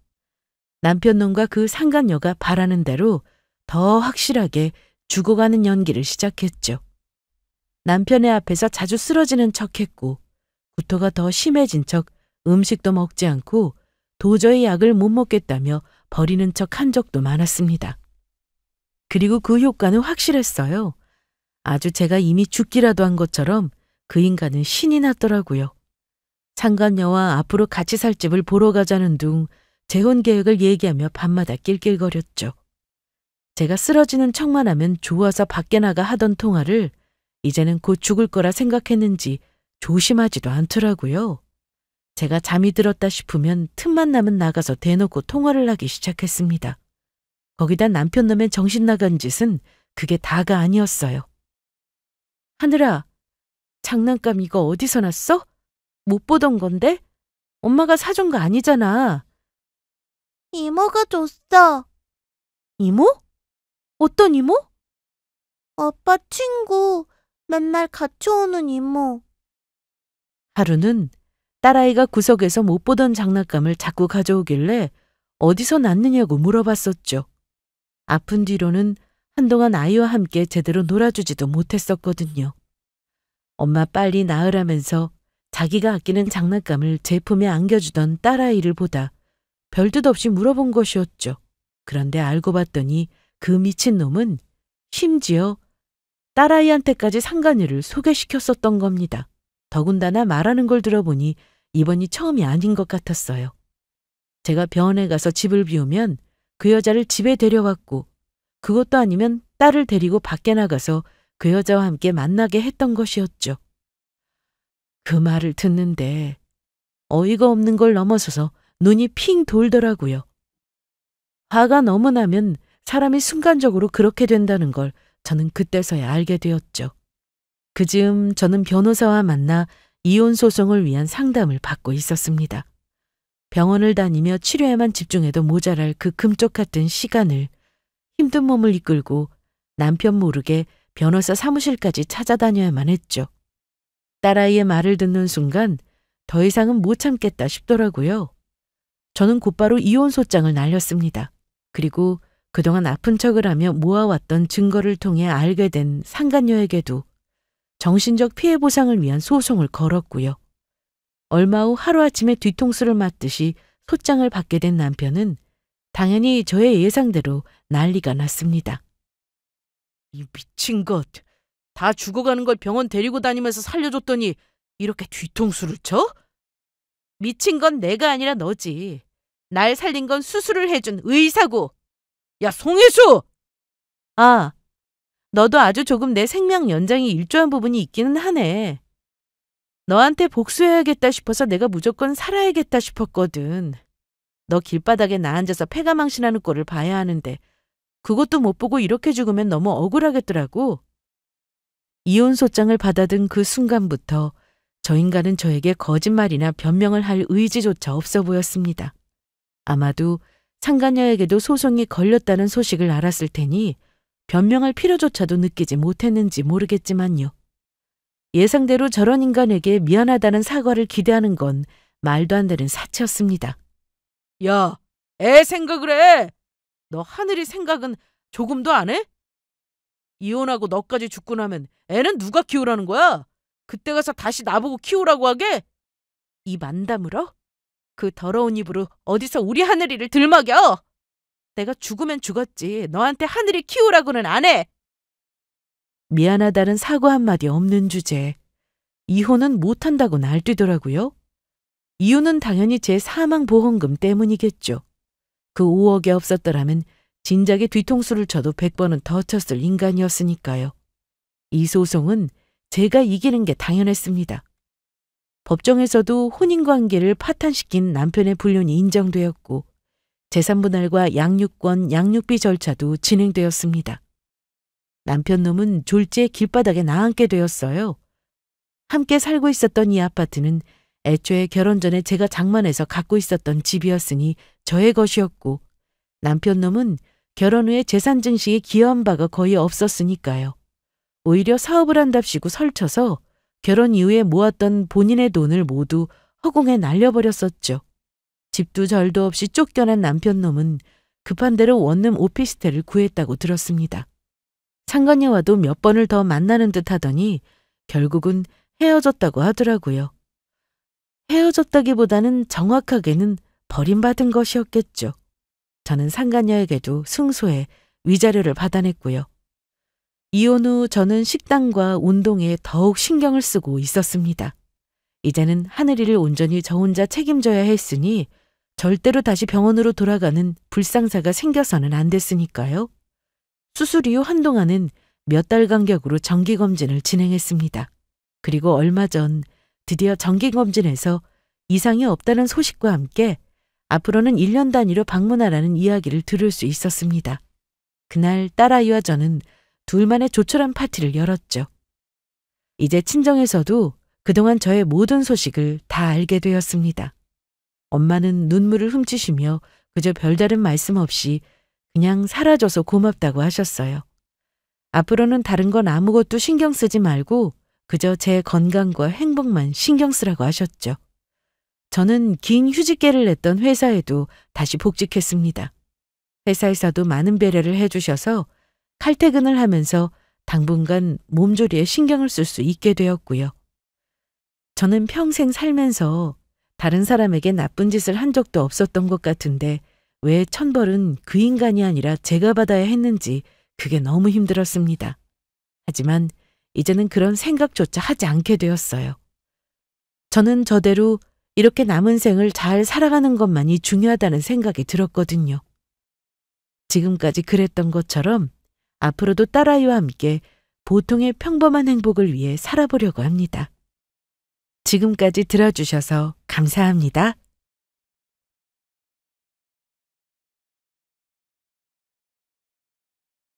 남편 놈과 그 상간녀가 바라는 대로 더 확실하게 죽어가는 연기를 시작했죠. 남편의 앞에서 자주 쓰러지는 척했고 구토가 더 심해진 척 음식도 먹지 않고 도저히 약을 못 먹겠다며 버리는 척 한 적도 많았습니다. 그리고 그 효과는 확실했어요. 아주 제가 이미 죽기라도 한 것처럼 그 인간은 신이 났더라고요. 상간녀와 앞으로 같이 살 집을 보러 가자는 둥 재혼 계획을 얘기하며 밤마다 낄낄거렸죠. 제가 쓰러지는 척만 하면 좋아서 밖에 나가 하던 통화를 이제는 곧 죽을 거라 생각했는지 조심하지도 않더라고요. 제가 잠이 들었다 싶으면 틈만 나면 나가서 대놓고 통화를 하기 시작했습니다. 거기다 남편 놈의 정신 나간 짓은 그게 다가 아니었어요. 하늘아, 장난감 이거 어디서 났어? 못 보던 건데? 엄마가 사준 거 아니잖아. 이모가 줬어. 이모? 어떤 이모? 아빠 친구, 맨날 같이 오는 이모. 하루는 딸아이가 구석에서 못 보던 장난감을 자꾸 가져오길래 어디서 났느냐고 물어봤었죠. 아픈 뒤로는 한동안 아이와 함께 제대로 놀아주지도 못했었거든요. 엄마 빨리 나으라면서 자기가 아끼는 장난감을 제 품에 안겨주던 딸아이를 보다 별뜻 없이 물어본 것이었죠. 그런데 알고 봤더니 그 미친놈은 심지어 딸아이한테까지 상간녀를 소개시켰었던 겁니다. 더군다나 말하는 걸 들어보니 이번이 처음이 아닌 것 같았어요. 제가 병원에 가서 집을 비우면 그 여자를 집에 데려왔고 그것도 아니면 딸을 데리고 밖에 나가서 그 여자와 함께 만나게 했던 것이었죠. 그 말을 듣는데 어이가 없는 걸 넘어서서 눈이 핑 돌더라고요. 화가 너무 나면 사람이 순간적으로 그렇게 된다는 걸 저는 그때서야 알게 되었죠. 그즈음 저는 변호사와 만나 이혼 소송을 위한 상담을 받고 있었습니다. 병원을 다니며 치료에만 집중해도 모자랄 그 금쪽 같은 시간을 힘든 몸을 이끌고 남편 모르게 변호사 사무실까지 찾아다녀야만 했죠. 딸아이의 말을 듣는 순간 더 이상은 못 참겠다 싶더라고요. 저는 곧바로 이혼 소장을 날렸습니다. 그리고 그동안 아픈 척을 하며 모아왔던 증거를 통해 알게 된 상간녀에게도 정신적 피해 보상을 위한 소송을 걸었고요. 얼마 후 하루아침에 뒤통수를 맞듯이 소장을 받게 된 남편은 당연히 저의 예상대로 난리가 났습니다. 이 미친 것, 다 죽어가는 걸 병원 데리고 다니면서 살려줬더니 이렇게 뒤통수를 쳐? 미친 건 내가 아니라 너지. 날 살린 건 수술을 해준 의사고. 야, 송혜수! 아, 너도 아주 조금 내 생명 연장이 일조한 부분이 있기는 하네. 너한테 복수해야겠다 싶어서 내가 무조건 살아야겠다 싶었거든. 너 길바닥에 나 앉아서 패가 망신하는 꼴을 봐야 하는데 그것도 못 보고 이렇게 죽으면 너무 억울하겠더라고. 이혼 소장을 받아든 그 순간부터 저 인간은 저에게 거짓말이나 변명을 할 의지조차 없어 보였습니다. 아마도 상간녀에게도 소송이 걸렸다는 소식을 알았을 테니 변명할 필요조차도 느끼지 못했는지 모르겠지만요. 예상대로 저런 인간에게 미안하다는 사과를 기대하는 건 말도 안 되는 사치였습니다. 야, 애 생각을 해! 너 하늘이 생각은 조금도 안 해? 이혼하고 너까지 죽고 나면 애는 누가 키우라는 거야? 그때 가서 다시 나보고 키우라고 하게? 입 안 다물어? 그 더러운 입으로 어디서 우리 하늘이를 들먹여? 내가 죽으면 죽었지 너한테 하늘이 키우라고는 안 해. 미안하다는 사과 한마디 없는 주제에 이혼은 못한다고 날뛰더라고요. 이유는 당연히 제 사망보험금 때문이겠죠. 그 5억이 없었더라면 진작에 뒤통수를 쳐도 100번은 더 쳤을 인간이었으니까요. 이 소송은 제가 이기는 게 당연했습니다. 법정에서도 혼인관계를 파탄시킨 남편의 불륜이 인정되었고 재산분할과 양육권, 양육비 절차도 진행되었습니다. 남편 놈은 졸지에 길바닥에 나앉게 되었어요. 함께 살고 있었던 이 아파트는 애초에 결혼 전에 제가 장만해서 갖고 있었던 집이었으니 저의 것이었고 남편 놈은 결혼 후에 재산 증식에 기여한 바가 거의 없었으니까요. 오히려 사업을 한답시고 설쳐서 결혼 이후에 모았던 본인의 돈을 모두 허공에 날려버렸었죠. 집도 절도 없이 쫓겨난 남편 놈은 급한 대로 원룸 오피스텔을 구했다고 들었습니다. 상간녀와도 몇 번을 더 만나는 듯 하더니 결국은 헤어졌다고 하더라고요. 헤어졌다기보다는 정확하게는 버림받은 것이었겠죠. 저는 상간녀에게도 승소해 위자료를 받아냈고요. 이혼 후 저는 식단과 운동에 더욱 신경을 쓰고 있었습니다. 이제는 하늘이를 온전히 저 혼자 책임져야 했으니 절대로 다시 병원으로 돌아가는 불상사가 생겨서는 안 됐으니까요. 수술 이후 한동안은 몇 달 간격으로 정기검진을 진행했습니다. 그리고 얼마 전 드디어 정기검진에서 이상이 없다는 소식과 함께 앞으로는 1년 단위로 방문하라는 이야기를 들을 수 있었습니다. 그날 딸아이와 저는 둘만의 조촐한 파티를 열었죠. 이제 친정에서도 그동안 저의 모든 소식을 다 알게 되었습니다. 엄마는 눈물을 훔치시며 그저 별다른 말씀 없이 그냥 사라져서 고맙다고 하셨어요. 앞으로는 다른 건 아무것도 신경 쓰지 말고 그저 제 건강과 행복만 신경 쓰라고 하셨죠. 저는 긴 휴직계를 냈던 회사에도 다시 복직했습니다. 회사에서도 많은 배려를 해주셔서 칼퇴근을 하면서 당분간 몸조리에 신경을 쓸 수 있게 되었고요. 저는 평생 살면서 다른 사람에게 나쁜 짓을 한 적도 없었던 것 같은데 왜 천벌은 그 인간이 아니라 제가 받아야 했는지 그게 너무 힘들었습니다. 하지만 이제는 그런 생각조차 하지 않게 되었어요. 저는 저대로 이렇게 남은 생을 잘 살아가는 것만이 중요하다는 생각이 들었거든요. 지금까지 그랬던 것처럼 앞으로도 딸아이와 함께 보통의 평범한 행복을 위해 살아보려고 합니다. 지금까지 들어주셔서 감사합니다.